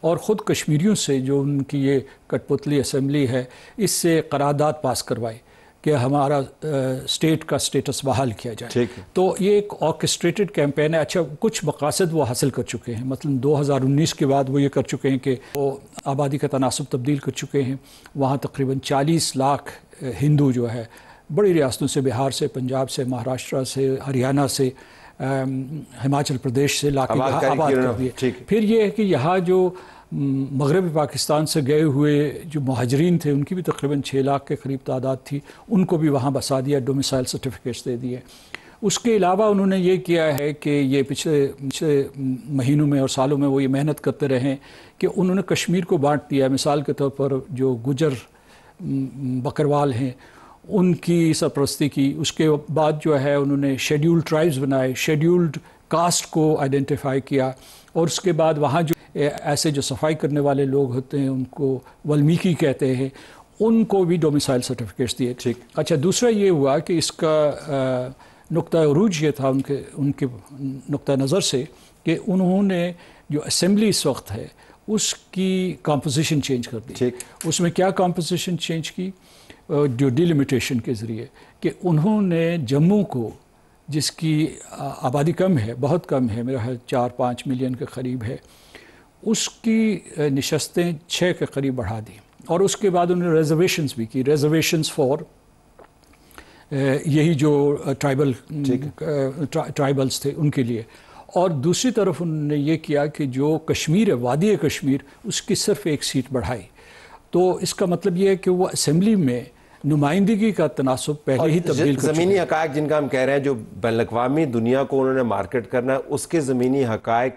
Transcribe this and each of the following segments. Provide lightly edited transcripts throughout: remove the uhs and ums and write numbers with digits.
اور خود کشمیریوں سے جو ان کی یہ کٹ پتلی اسمبلی ہے اس سے قرارداد پاس کروائی کہ ہمارا اسٹیٹ کا اسٹیٹس بحال کیا جائے. تو یہ ایک آرکسٹریٹڈ کیمپین ہے. اچھا کچھ مقاصد وہ حاصل کر چکے ہیں، مثلا 2019 کے بعد وہ یہ کر چکے ہیں کہ وہ آبادی کا تناسب تبدیل کر چکے ہیں. وہاں تقریباً 40 لاکھ ہندو جو ہے بڑی ریاستوں سے، بہار سے، پنجاب سے، مہاراشٹر سے، ہریانہ سے، ہماچل پردیش سے لا کے آباد کر دیے. پھر یہ ہے کہ یہاں جو مغربی پاکستان سے گئے ہوئے جو مہاجرین تھے ان کی بھی تقریباً 6 لاکھ کے قریب تعداد تھی، ان کو بھی وہاں بسا دیا، ڈومیسائل سرٹیفکیٹس دے دیے. اس کے علاوہ انہوں نے یہ کیا ہے کہ یہ پچھلے مہینوں میں اور سالوں میں وہ یہ محنت کرتے رہے کہ انہوں نے کشمیر کو بانٹ دیا. مثال کے طور پر جو گجر بکروال ہیں ان کی سرپرستی کی. اس کے بعد جو ہے انہوں نے شیڈیولڈ ٹرائبز بنائے، شیڈیولڈ کاسٹ کو آئیڈینٹیفائی کیا، اور اس کے بعد وہاں جو ایسے جو صفائی کرنے والے لوگ ہوتے ہیں ان کو والمیکی کہتے ہیں، ان کو بھی ڈومیسائل سرٹیفکیٹس دیے. اچھا دوسرا یہ ہوا کہ اس کا نقطہ عروج یہ تھا ان کے نقطہ نظر سے کہ انہوں نے جو اسمبلی اس وقت ہے اس کی کمپوزیشن چینج کر دی. اس میں کیا کمپوزیشن چینج کی؟ جو ڈیلیمیٹیشن کے ذریعے کہ انہوں نے جموں کو، جس کی آبادی کم ہے، بہت کم ہے، میرا 4-5 ملین کے قریب ہے، اس کی نشستیں 6 کے قریب بڑھا دی. اور اس کے بعد انہوں نے ریزرویشنز بھی کی، ریزرویشنز فار یہی جو ٹرائبلز تھے ان کے لیے. اور دوسری طرف انہوں نے یہ کیا کہ جو کشمیر ہے، وادی کشمیر، اس کی صرف 1 سیٹ بڑھائی. تو اس کا مطلب یہ ہے کہ وہ اسمبلی میں نمائندگی کا تناسب پہلے ہی تبدیل کر چکے. زمینی حقائق جن کا ہم کہہ رہے ہیں جو بین الاقوامی دنیا کو انہوں نے مارکیٹ کرنا ہے، اس کے زمینی حقائق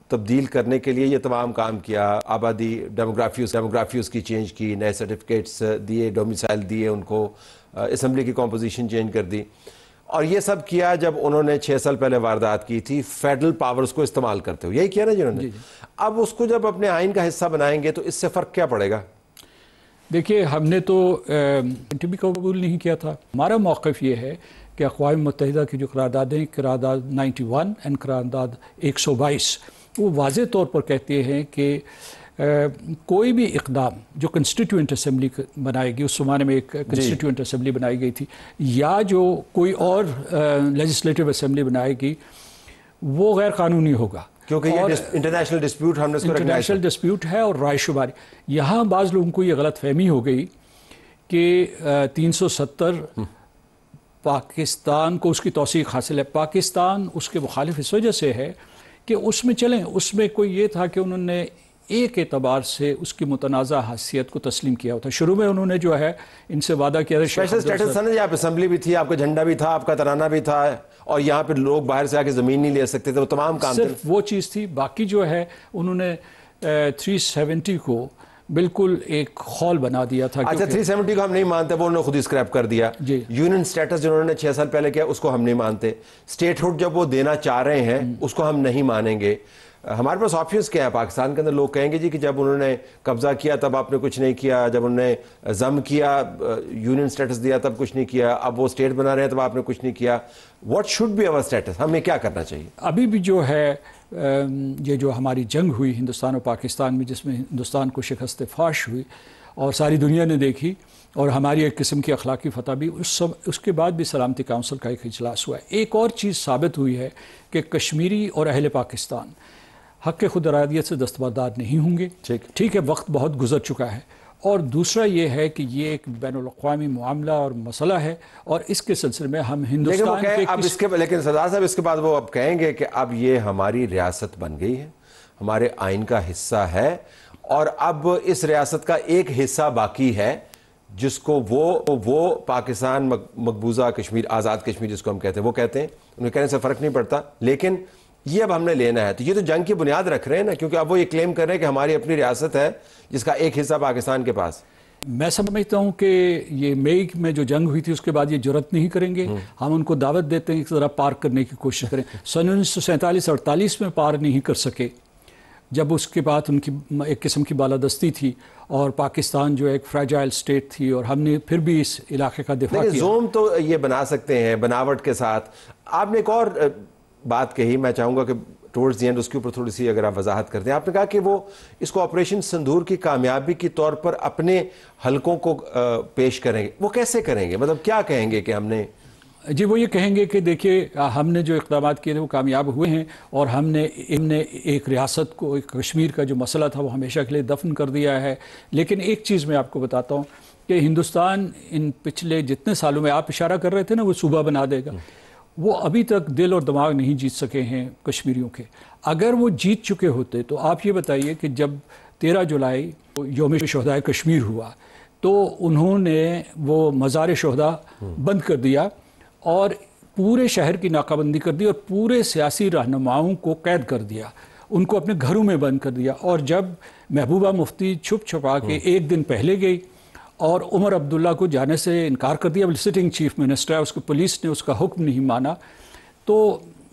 تبدیل کرنے کے لیے یہ تمام کام کیا. آبادی ڈیموگرافی اس کی چینج کی، نئے سرٹیفکیٹس دیے، ڈومیسائل دیے ان کو، اسمبلی کی کمپوزیشن چینج کر دی. اور یہ سب کیا جب انہوں نے 6 سال پہلے واردات کی تھی فیڈرل پاورز کو استعمال کرتے ہوئے. یہی کیا نا جنہوں نے. اب اس کو جب اپنے آئین کا حصہ بنائیں گے تو اس سے فرق کیا پڑے گا؟ دیکھیے ہم نے تو بھی قبول نہیں کیا تھا. ہمارا موقف یہ ہے کہ اقوام متحدہ کی جو قراردادیں، قرارداد 91 اور قرارداد 122، وہ واضح طور پر کہتے ہیں کہ کوئی بھی اقدام جو کنسٹیٹیوئنٹ اسمبلی بنائے گی، اس زمانے میں ایک کنسٹیٹیوئنٹ اسمبلی بنائی گئی تھی، یا جو کوئی اور لیجسلیٹو اسمبلی بنائے گی، وہ غیر قانونی ہوگا. کیونکہ یہ انٹرنیشنل ڈسپیوٹ ہم نے اس کو انٹرنیشنل ڈسپیوٹ ہے اور رائے شماری. یہاں بعض لوگوں کو یہ غلط فہمی ہو گئی کہ 370 پاکستان کو اس کی توثیق حاصل ہے. پاکستان اس کے مخالف اس وجہ سے ہے کہ اس میں چلیں، اس میں کوئی یہ تھا کہ انہوں نے ایک اعتبار سے اس کی متنازع حیثیت کو تسلیم کیا ہوتا. شروع میں انہوں نے جو ہے ان سے وعدہ کیا تھا اسپیشل اسٹیٹس تھا نا جی، آپ اسمبلی بھی تھی، آپ کا جھنڈا بھی تھا، آپ کا ترانہ بھی تھا، اور یہاں پہ لوگ باہر سے آ کے زمین نہیں لے سکتے تھے. وہ تمام کام صرف وہ چیز تھی. باقی جو ہے انہوں نے 370 کو بالکل ایک خول بنا دیا تھا. اچھا 370 کو ہم نہیں مانتے، وہ انہوں نے خود اسکریپ کر دیا. یونین سٹیٹس جو انہوں نے 6 سال پہلے کیا اس کو ہم نہیں مانتے. اسٹیٹ ہوڈ جب وہ دینا چاہ رہے ہیں اس کو ہم نہیں مانیں گے. ہمارے پاس آپشنز کیا ہے پاکستان کے اندر؟ لوگ کہیں گے جی کہ جب انہوں نے قبضہ کیا تب آپ نے کچھ نہیں کیا، جب انہوں نے ضم کیا، یونین سٹیٹس دیا تب کچھ نہیں کیا، اب وہ اسٹیٹ بنا رہے ہیں تب آپ نے کچھ نہیں کیا. What should be our status? ہمیں کیا کرنا چاہیے؟ ابھی بھی جو ہے یہ جو ہماری جنگ ہوئی ہندوستان اور پاکستان میں، جس میں ہندوستان کو شکست فاش ہوئی اور ساری دنیا نے دیکھی، اور ہماری ایک قسم کی اخلاقی فتح بھی، اس کے بعد بھی سلامتی کونسل کا ایک اجلاس ہوا ہے. ایک اور چیز ثابت ہوئی ہے کہ کشمیری اور اہل پاکستان حق خود ارادیت سے دستبردار نہیں ہوں گے. ٹھیک ہے، وقت بہت گزر چکا ہے. اور دوسرا یہ ہے کہ یہ ایک بین الاقوامی معاملہ اور مسئلہ ہے، اور اس کے سلسلے میں ہم ہندوستان کے لیکن سردار صاحب اس کے بعد وہ اب کہیں گے کہ اب یہ ہماری ریاست بن گئی ہے، ہمارے آئین کا حصہ ہے، اور اب اس ریاست کا ایک حصہ باقی ہے جس کو وہ پاکستان مقبوضہ کشمیر، آزاد کشمیر جس کو ہم کہتے ہیں، وہ کہتے ہیں. انہیں کہنے سے فرق نہیں پڑتا، لیکن یہ اب ہم نے لینا ہے. تو یہ تو جنگ کی بنیاد رکھ رہے ہیں نا، کیونکہ اب وہ یہ کلیم کر رہے ہیں کہ ہماری اپنی ریاست ہے جس کا ایک حصہ پاکستان کے پاس. میں سمجھتا ہوں کہ یہ مئی میں جو جنگ ہوئی تھی اس کے بعد یہ جرأت نہیں کریں گے. ہم ان کو دعوت دیتے ہیں کہ ذرا پار کرنے کی کوشش کریں. سن 1947-48 میں پار نہیں کر سکے، جب اس کے بعد ان کی ایک قسم کی بالادستی تھی اور پاکستان جو ایک فریجائل سٹیٹ تھی، اور ہم نے پھر بھی اس علاقے کا دفاع کیا. زوم تو یہ بنا سکتے ہیں بناوٹ کے ساتھ. آپ نے ایک اور بات کہی، میں چاہوں گا کہ ٹورڈز دی اینڈ اس کے اوپر تھوڑی سی اگر آپ وضاحت کرتے ہیں. آپ نے کہا کہ وہ اس کو آپریشن سندور کی کامیابی کے طور پر اپنے حلقوں کو پیش کریں گے. وہ کیسے کریں گے؟ مطلب کیا کہیں گے کہ ہم نے؟ جی وہ یہ کہیں گے کہ دیکھیے ہم نے جو اقدامات کیے تھے وہ کامیاب ہوئے ہیں، اور ہم نے ایک ریاست کو، ایک کشمیر کا جو مسئلہ تھا وہ ہمیشہ کے لیے دفن کر دیا ہے. لیکن ایک چیز میں آپ کو بتاتا ہوں کہ ہندوستان ان پچھلے جتنے سالوں میں آپ اشارہ کر رہے تھے نا وہ صوبہ بنا دے گا، وہ ابھی تک دل اور دماغ نہیں جیت سکے ہیں کشمیریوں کے. اگر وہ جیت چکے ہوتے تو آپ یہ بتائیے کہ جب 13 جولائی یوم شہدائے کشمیر ہوا تو انہوں نے وہ مزار شہداء بند کر دیا اور پورے شہر کی ناکہ بندی کر دی اور پورے سیاسی رہنماؤں کو قید کر دیا، ان کو اپنے گھروں میں بند کر دیا. اور جب محبوبہ مفتی چھپ چھپا کے ایک دن پہلے گئی اور عمر عبداللہ کو جانے سے انکار کر دیا، سٹنگ چیف منسٹر ہے، اس کو پولیس نے اس کا حکم نہیں مانا، تو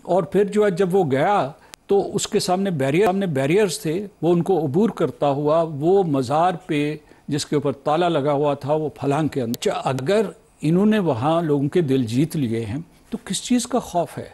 اور پھر جو ہے جب وہ گیا تو اس کے سامنے بیریئرز تھے، وہ ان کو عبور کرتا ہوا وہ مزار پہ جس کے اوپر تالا لگا ہوا تھا وہ پھلانگ کے اندر. اگر انہوں نے وہاں لوگوں کے دل جیت لیے ہیں تو کس چیز کا خوف ہے؟